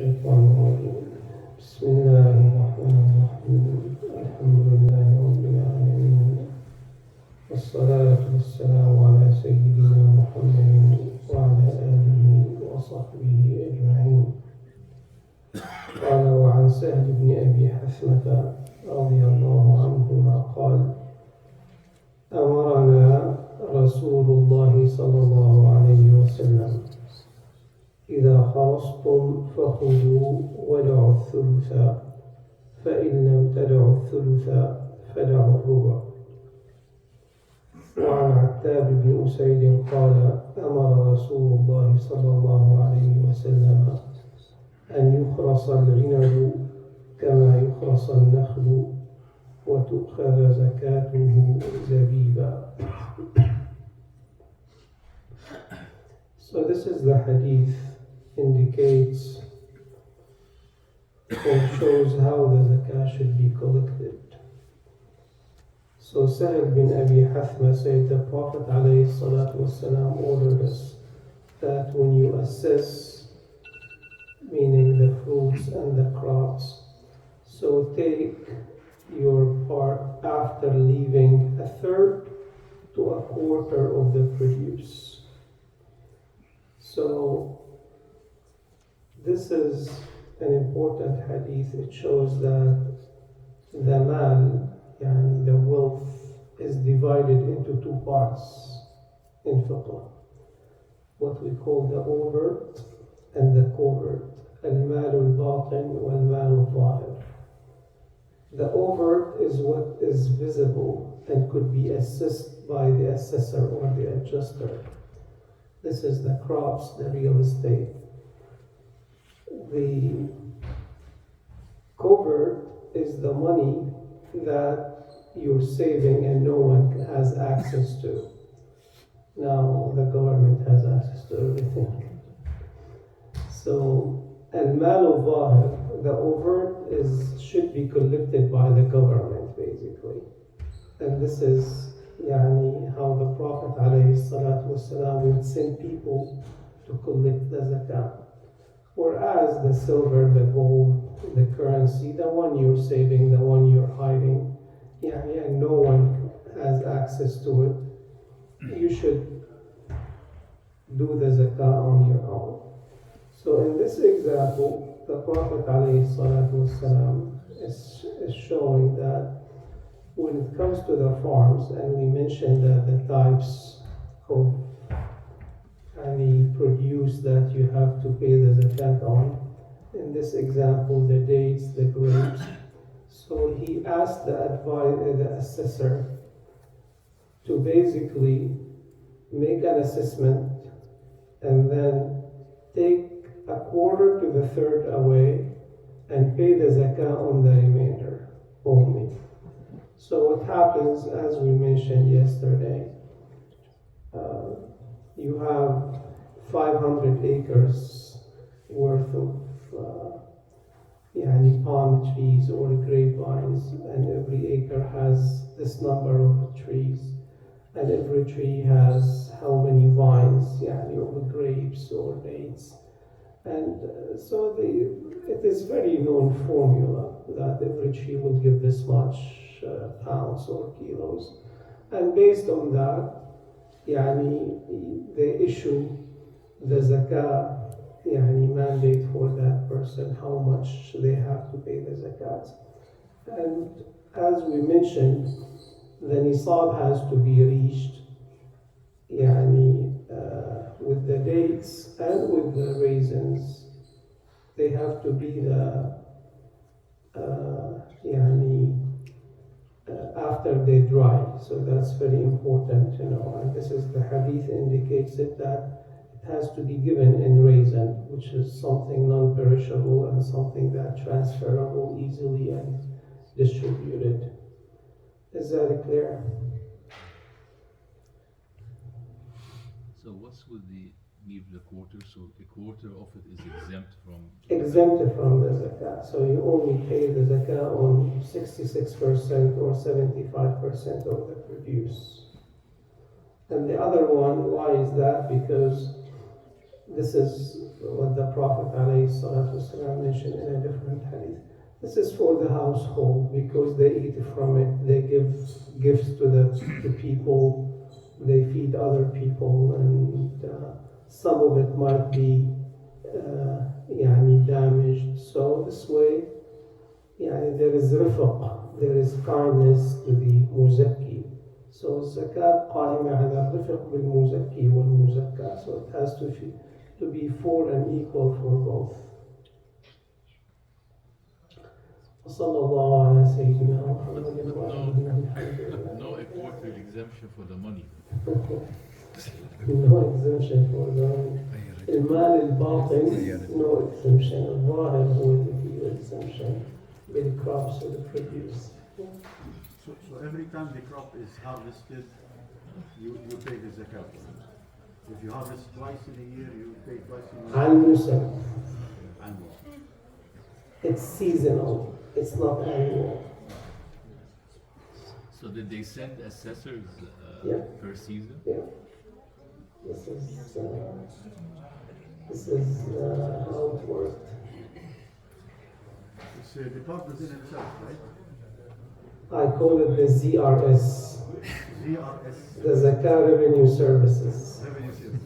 الشيطان الرجيم بسم الله الرحمن الرحيم الحمد لله رب العالمين والصلاة والسلام على سيدنا محمد وعلى آله وصحبه أجمعين. قال وعن سهل بن أبي حثمة رضي الله عنهما قال أمرنا رسول الله صلى الله عليه وسلم إذا خرجتم فخذوا ودعوا الثلث فإن لم تدعوا الثلث فدعوا الربع. وعن عتاب بن أسيد قال أمر رسول الله صلى الله عليه وسلم أن يخرص العنب كما يخرص النخل وتؤخذ زكاته زبيبا. So this is the hadith indicates or shows how the zakah should be collected. So Sahel bin Abi Hathma said the Prophet ﷺ ordered us that when you assess, meaning the fruits and the crops, so take your part after leaving a third to a quarter of the produce. So this is an important hadith. It shows that the mal, the wealth, is divided into two parts in fiqh. What we call the overt and the covert. Al-mal al-batin wal-mal al-zahir. The overt is what is visible and could be assessed by the assessor or the adjuster. This is the crops, the real estate. The covert is the money that you're saving and no one has access to. Now the government has access to everything. So, al-mal al-zahir, the overt should be collected by the government basically. And this is how the Prophet ﷺ would send people to collect the zakat. Whereas the silver, the gold, the currency, the one you're saving, the one you're hiding, no one has access to it, you should do the zakah on your own. So in this example, the Prophet ﷺ is showing that when it comes to the farms, and we mentioned that the types of any produce that you have to pay the zakat on, in this example, the dates, the grapes. So he asked the assessor to basically make an assessment and then take a quarter to the third away and pay the zakah on the remainder only. So what happens, as we mentioned yesterday, you have 500 acres worth of palm trees or grapevines, and every acre has this number of trees, and every tree has how many vines, or grapes or dates. And so it is very known formula that every tree will give this much pounds or kilos, and based on that, they issue the zakah mandate for that person, how much they have to pay the zakat. And as we mentioned, the nisab has to be reached with the dates and with the raisins. They have to be after they dry. So that's very important to know. And this is the hadith indicates it, that it has to be given in raisin, which is something non-perishable and something that transferable easily and distributed. Is that clear? So what's with the quarter? So a quarter of it is exempt from the zakat. So you only pay the zakat on 66% or 75% of the produce. And the other one, why is that? Because This is what the Prophet ﷺ mentioned in a different hadith. This is for the household because they eat from it, they give gifts to the people, they feed other people, and some of it might be damaged. So this way, there is rifq, there is kindness to the muzakki. So zakat قائمة على الرفق بالمزكي والمزكى. So it has to be full and equal for both. وصلى الله على سيدنا محمد وعلى آله. No a quarter exemption for the money. No exemption for the المال الباطن. No exemption. الظاهر هو اللي فيه exemption بالcrops or the produce. So every time the crop is harvested, you pay the zakat. If you harvest twice in a year, you pay twice in a year. على الموسم. Annual. It's seasonal. It's not annual. So did they send assessors Yeah. per season? Yeah. This is how it worked. It's a department in itself, right? I call it the ZRS, ZRS. the Zakat Revenue Services. Revenue service.